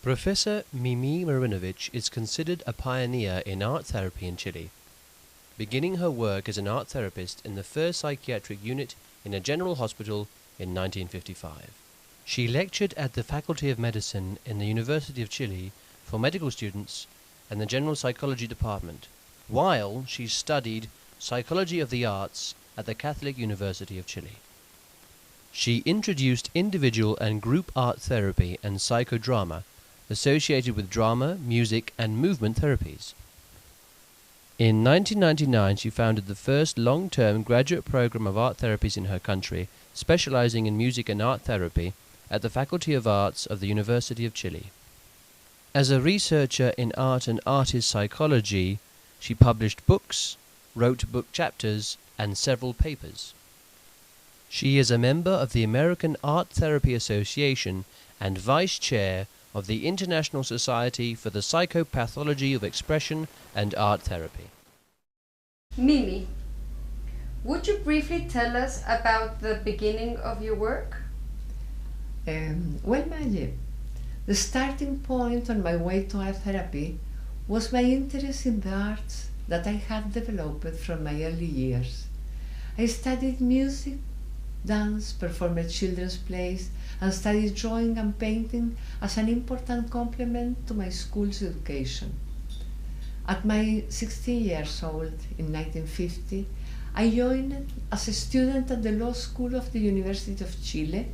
Professor Mimi Marinovic is considered a pioneer in art therapy in Chile, beginning her work as an art therapist in the first psychiatric unit in a general hospital in 1955. She lectured at the Faculty of Medicine in the University of Chile for medical students and the General Psychology Department, while she studied Psychology of the Arts at the Catholic University of Chile. She introduced individual and group art therapy and psychodrama associated with drama, music, and movement therapies. In 1999, she founded the first long-term graduate program of art therapies in her country, specializing in music and art therapy at the Faculty of Arts of the University of Chile. As a researcher in art and artist psychology, she published books, wrote book chapters, and several papers. She is a member of the American Art Therapy Association and vice chair of the International Society for the Psychopathology of Expression and Art Therapy. Mimi, would you briefly tell us about the beginning of your work? Well, Maggie, the starting point on my way to art therapy was my interest in the arts that I had developed from my early years. I studied music, dance, performed children's plays, and studied drawing and painting as an important complement to my school's education. At my 16 years old in 1950, I joined as a student at the Law School of the University of Chile.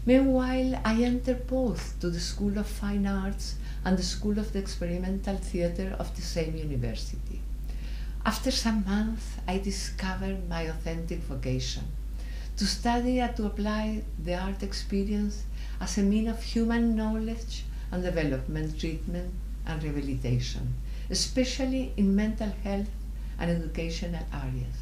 Meanwhile, I entered both to the School of Fine Arts and the School of the Experimental Theatre of the same university. After some months, I discovered my authentic vocation: to study and to apply the art experience as a means of human knowledge and development, treatment and rehabilitation, especially in mental health and educational areas.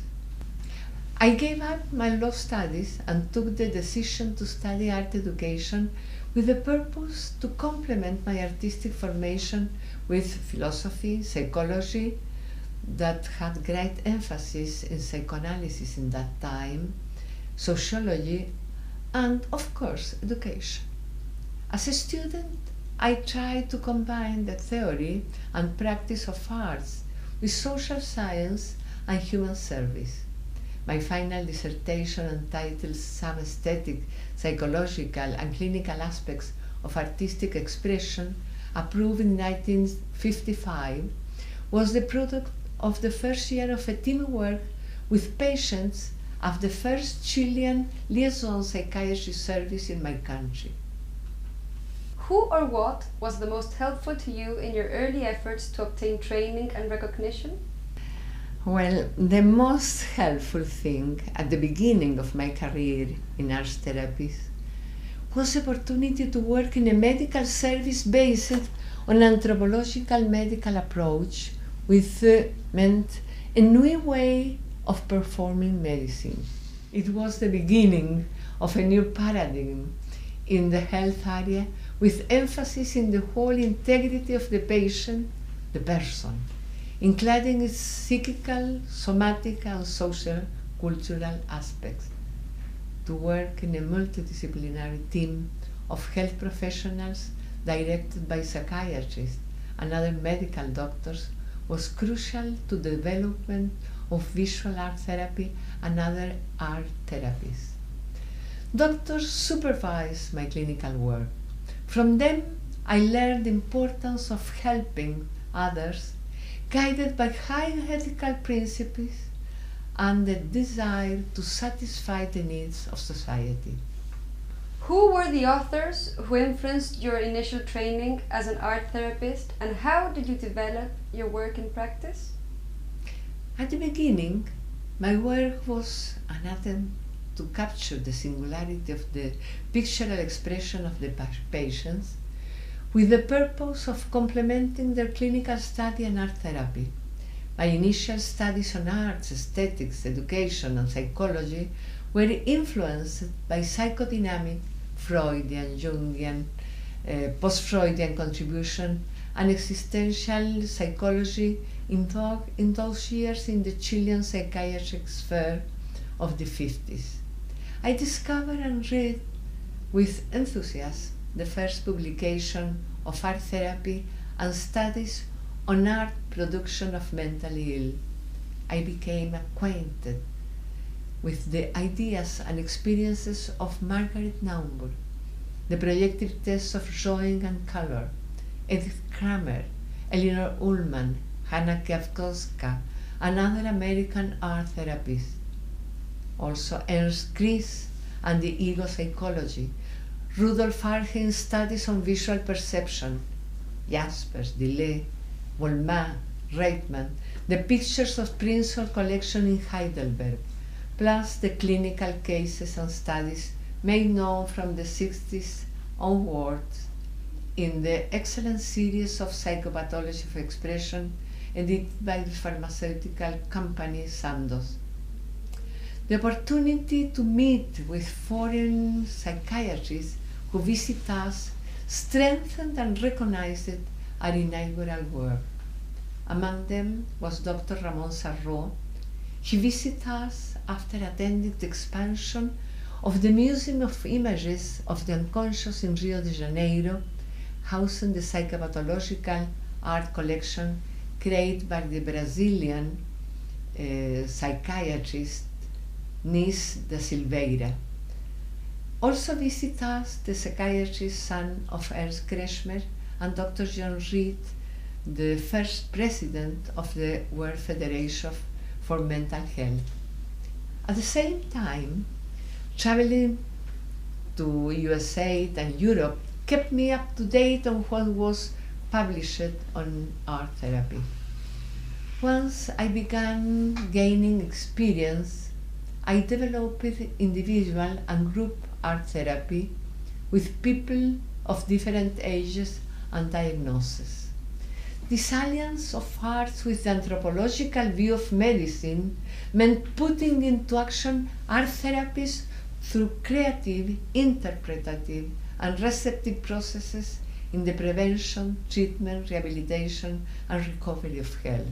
I gave up my law studies and took the decision to study art education with the purpose to complement my artistic formation with philosophy, psychology, that had great emphasis in psychoanalysis in that time, sociology, and of course education. As a student, I tried to combine the theory and practice of arts with social science and human service. My final dissertation, entitled Some Aesthetic, Psychological and Clinical Aspects of Artistic Expression, approved in 1955, was the product of the first year of a teamwork with patients of the first Chilean liaison psychiatry service in my country. Who or what was the most helpful to you in your early efforts to obtain training and recognition? Well, the most helpful thing at the beginning of my career in arts therapies was the opportunity to work in a medical service based on an anthropological medical approach, which meant a new way of performing medicine. It was the beginning of a new paradigm in the health area, with emphasis in the whole integrity of the patient, the person, including its psychical, somatic, and social, cultural aspects. To work in a multidisciplinary team of health professionals directed by psychiatrists and other medical doctors was crucial to the development of visual art therapy and other art therapies. Doctors supervised my clinical work. From them, I learned the importance of helping others, guided by high ethical principles and the desire to satisfy the needs of society. Who were the authors who influenced your initial training as an art therapist, and how did you develop your work in practice? At the beginning, my work was an attempt to capture the singularity of the pictorial expression of the patients with the purpose of complementing their clinical study and art therapy. My initial studies on arts, aesthetics, education, and psychology were influenced by psychodynamic, Freudian, Jungian, post-Freudian contribution and existential psychology in vogue in those years in the Chilean psychiatric sphere of the 50s. I discovered and read with enthusiasm the first publication of art therapy and studies on art production of mentally ill. I became acquainted with the ideas and experiences of Margaret Naumburg, the projective tests of drawing and color, Edith Kramer, Elinor Ullman, Hanna Kwiatkowska, and other American art therapists. Also Ernst Gries and the ego psychology, Rudolf Arheim's studies on visual perception, Jaspers, Delay, Volmat, Reitman, the pictures of Prinzhorn collection in Heidelberg, plus the clinical cases and studies made known from the 60s onwards in the excellent series of Psychopathology of Expression edited by the pharmaceutical company Sandoz. The opportunity to meet with foreign psychiatrists who visit us strengthened and recognized our inaugural work. Among them was Dr. Ramon Sarro. He visited us after attending the expansion of the Museum of Images of the Unconscious in Rio de Janeiro, housing the psychopathological art collection created by the Brazilian psychiatrist Nis da Silveira. Also visit us the psychiatrist son of Ernst Kretschmer and Dr. John Reed, the first president of the World Federation for Mental Health. At the same time, traveling to USA and Europe kept me up to date on what was published on art therapy. Once I began gaining experience, I developed individual and group art therapy with people of different ages and diagnoses. This alliance of arts with the anthropological view of medicine meant putting into action art therapies through creative, interpretative, and receptive processes in the prevention, treatment, rehabilitation, and recovery of health.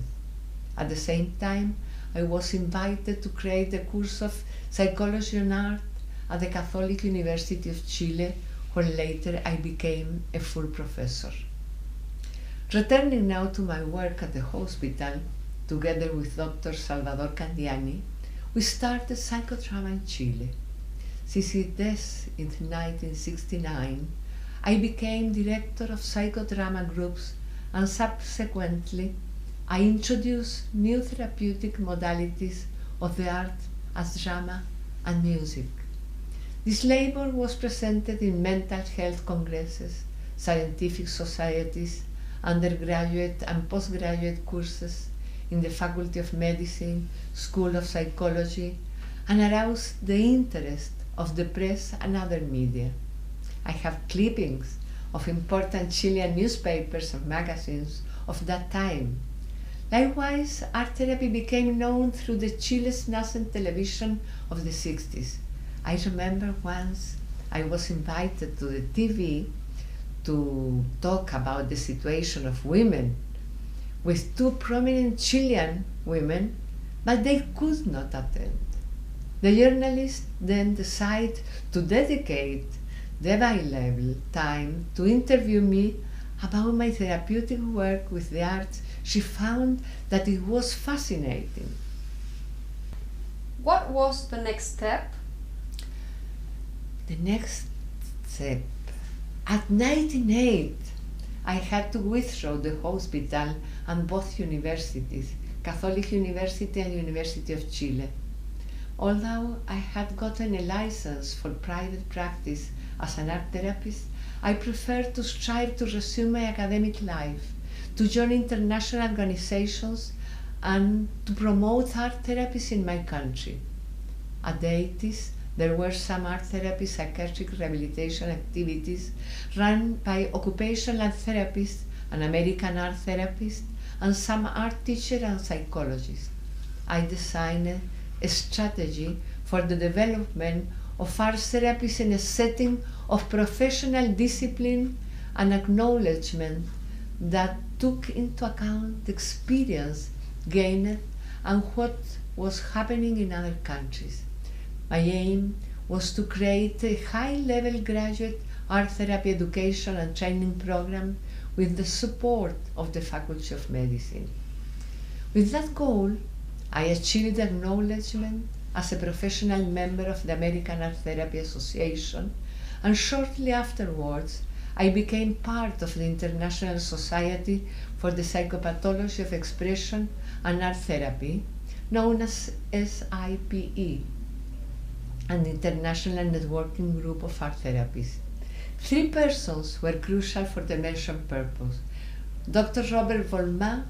At the same time, I was invited to create a course of psychology and art at the Catholic University of Chile, where later I became a full professor. Returning now to my work at the hospital, together with Dr. Salvador Candiani, we started psychodrama in Chile. Since its death in 1969, I became director of psychodrama groups, and subsequently I introduced new therapeutic modalities of the art as drama and music. This labor was presented in mental health congresses, scientific societies, undergraduate and postgraduate courses in the Faculty of Medicine, School of Psychology, and aroused the interest of the press and other media. I have clippings of important Chilean newspapers and magazines of that time. Likewise, art therapy became known through the Chile's nascent television of the 60s. I remember once I was invited to the TV to talk about the situation of women with two prominent Chilean women, but they could not attend. The journalist then decided to dedicate the available time to interview me about my therapeutic work with the arts. She found that it was fascinating. What was the next step? The next step, at 98, I had to withdraw the hospital and both universities, Catholic University and University of Chile. Although I had gotten a license for private practice as an art therapist, I preferred to strive to resume my academic life, to join international organizations, and to promote art therapies in my country. At the 80s, there were some art therapy psychiatric rehabilitation activities run by occupational therapists, an American art therapist, and some art teachers and psychologists. I designed a strategy for the development of art therapies in a setting of professional discipline and acknowledgement that took into account the experience gained and what was happening in other countries. My aim was to create a high-level graduate art therapy education and training program with the support of the Faculty of Medicine. With that goal, I achieved acknowledgement as a professional member of the American Art Therapy Association, and shortly afterwards, I became part of the International Society for the Psychopathology of Expression and Art Therapy, known as SIPE, an international networking group of art therapists. 3 persons were crucial for the mentioned purpose: Dr. Robert Volman,